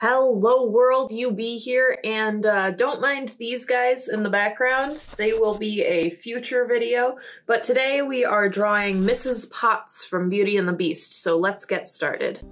Hello world, UB here, and don't mind these guys in the background. They will be a future video, but today we are drawing Mrs. Potts from Beauty and the Beast, so let's get started.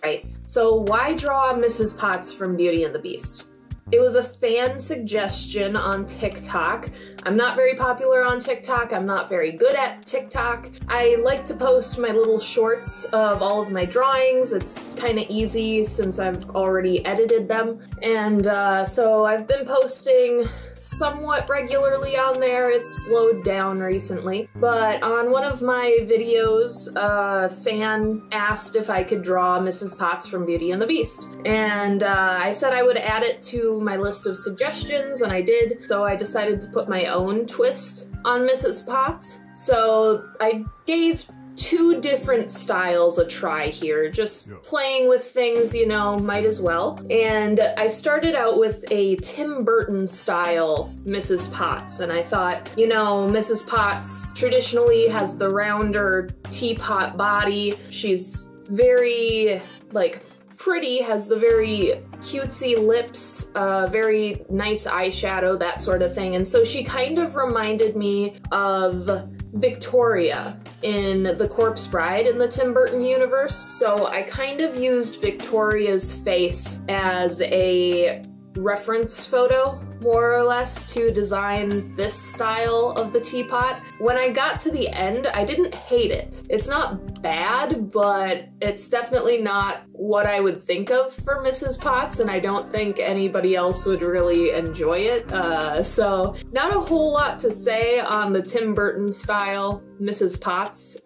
Right, so why draw Mrs. Potts from Beauty and the Beast? It was a fan suggestion on TikTok. I'm not very popular on TikTok. I'm not very good at TikTok. I like to post my little shorts of all of my drawings. It's kind of easy since I've already edited them. And so I've been posting somewhat regularly on there. It's slowed down recently. But on one of my videos, a fan asked if I could draw Mrs. Potts from Beauty and the Beast. And I said I would add it to my list of suggestions, and I did. So I decided to put my own twist on Mrs. Potts. So I gave two different styles a try here, just playing with things, you know, might as well. And I started out with a Tim Burton style Mrs. Potts, and I thought, you know, Mrs. Potts traditionally has the rounder teapot body. She's very, like, pretty, has the very cutesy lips, very nice eyeshadow, that sort of thing. And so she kind of reminded me of Victoria in The Corpse Bride in the Tim Burton universe. So I kind of used Victoria's face as a reference photo, more or less, to design this style of the teapot. When I got to the end, I didn't hate it. It's not bad, but it's definitely not what I would think of for Mrs. Potts, and I don't think anybody else would really enjoy it. So not a whole lot to say on the Tim Burton style Mrs. Potts.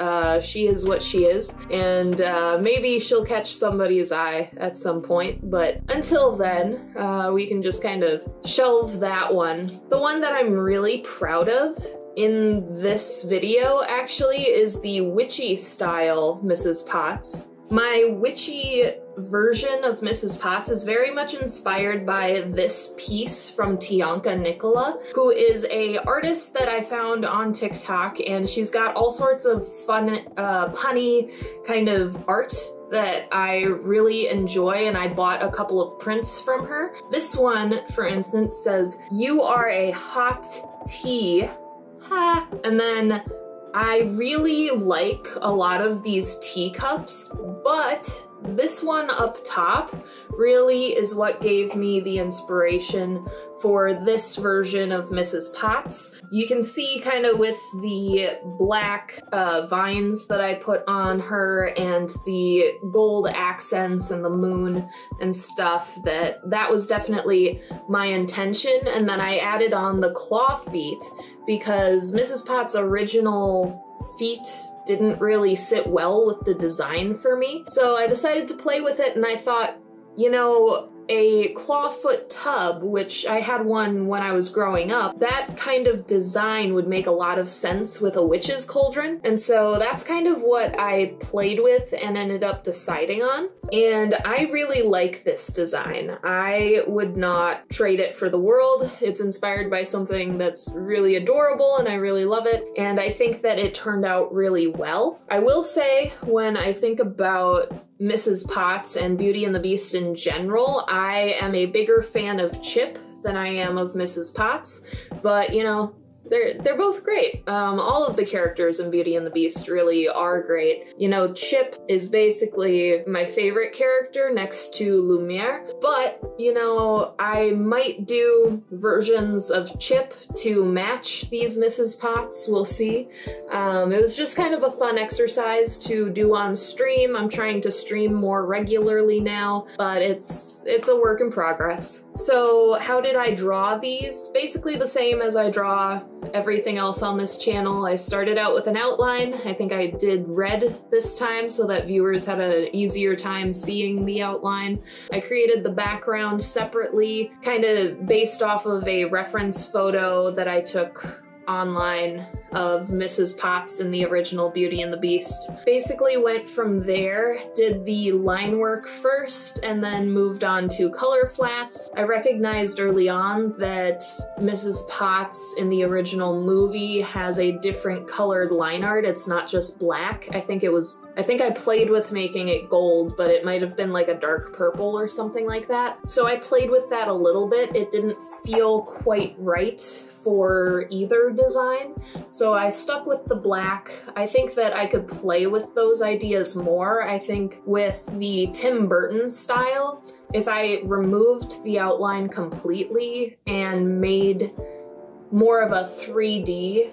She is what she is, and maybe she'll catch somebody's eye at some point, but until then, we can just kind of shelve that one. The one that I'm really proud of in this video, actually, is the witchy style Mrs. Potts. My witchy version of Mrs. Potts is very much inspired by this piece from Tianka Nicola, who is an artist that I found on TikTok, and she's got all sorts of fun, punny kind of art that I really enjoy, and I bought a couple of prints from her. This one, for instance, says, "You are a hot tea," ha, and then I really like a lot of these teacups, but this one up top really is what gave me the inspiration for this version of Mrs. Potts. You can see kind of with the black vines that I put on her and the gold accents and the moon and stuff that was definitely my intention. And then I added on the claw feet because Mrs. Potts' original feet didn't really sit well with the design for me. So I decided to play with it, and I thought, you know, a clawfoot tub, which I had one when I was growing up, that kind of design would make a lot of sense with a witch's cauldron. And so that's kind of what I played with and ended up deciding on. And I really like this design. I would not trade it for the world. It's inspired by something that's really adorable, and I really love it. And I think that it turned out really well. I will say, when I think about Mrs. Potts and Beauty and the Beast in general, I am a bigger fan of Chip than I am of Mrs. Potts, but you know, they're both great. All of the characters in Beauty and the Beast really are great. You know, Chip is basically my favorite character next to Lumiere, but you know, I might do versions of Chip to match these Mrs. Potts, we'll see. It was just kind of a fun exercise to do on stream. I'm trying to stream more regularly now, but it's a work in progress. So how did I draw these? Basically the same as I draw everything else on this channel. I started out with an outline. I think I did red this time so that viewers had an easier time seeing the outline. I created the background separately, kind of based off of a reference photo that I took online of Mrs. Potts in the original Beauty and the Beast. Basically went from there, did the line work first, and then moved on to color flats. I recognized early on that Mrs. Potts in the original movie has a different colored line art. It's not just black. I think I played with making it gold, but it might have been like a dark purple or something like that. So I played with that a little bit. It didn't feel quite right for either design, so I stuck with the black. I think that I could play with those ideas more. I think with the Tim Burton style, if I removed the outline completely and made more of a 3D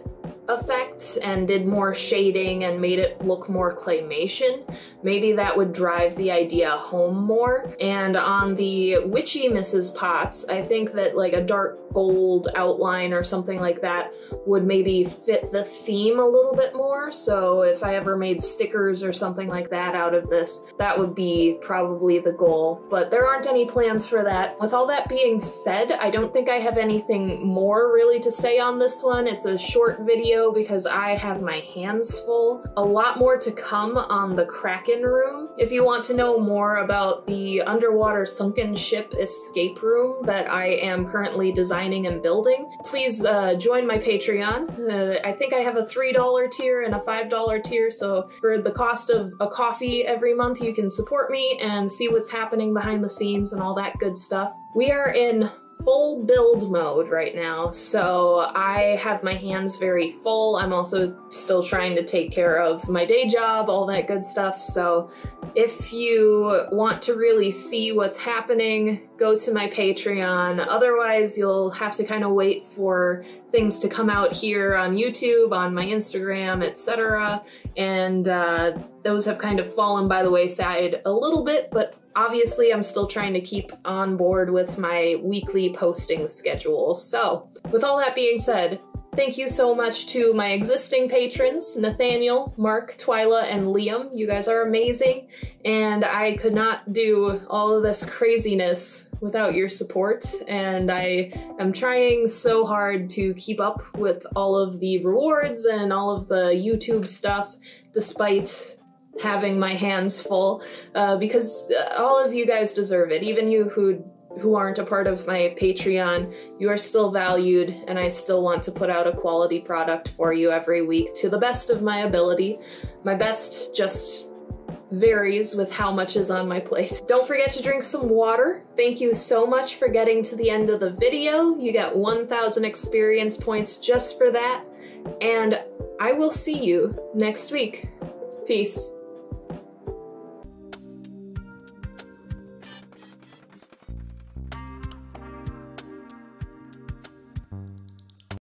effect and did more shading and made it look more claymation, maybe that would drive the idea home more. And on the witchy Mrs. Potts, I think that like a dark gold outline or something like that would maybe fit the theme a little bit more. So if I ever made stickers or something like that out of this, that would be probably the goal. But there aren't any plans for that. With all that being said, I don't think I have anything more really to say on this one. It's a short video because I have my hands full. A lot more to come on the Kraken room. If you want to know more about the underwater sunken ship escape room that I am currently designing and building, please join my Patreon. I think I have a $3 tier and a $5 tier, so for the cost of a coffee every month you can support me and see what's happening behind the scenes and all that good stuff. We are in full build mode right now, so I have my hands very full. I'm also still trying to take care of my day job, all that good stuff, so if you want to really see what's happening, go to my Patreon. Otherwise, you'll have to kind of wait for things to come out here on YouTube, on my Instagram, etc. And those have kind of fallen by the wayside a little bit, but obviously I'm still trying to keep on board with my weekly posting schedule. So with all that being said, thank you so much to my existing patrons, Nathaniel, Mark, Twyla, and Liam. You guys are amazing, and I could not do all of this craziness without your support, and I am trying so hard to keep up with all of the rewards and all of the YouTube stuff, despite having my hands full, because all of you guys deserve it. Even you who aren't a part of my Patreon, you are still valued, and I still want to put out a quality product for you every week to the best of my ability. My best just varies with how much is on my plate. Don't forget to drink some water. Thank you so much for getting to the end of the video. You get 1,000 experience points just for that, and I will see you next week. Peace.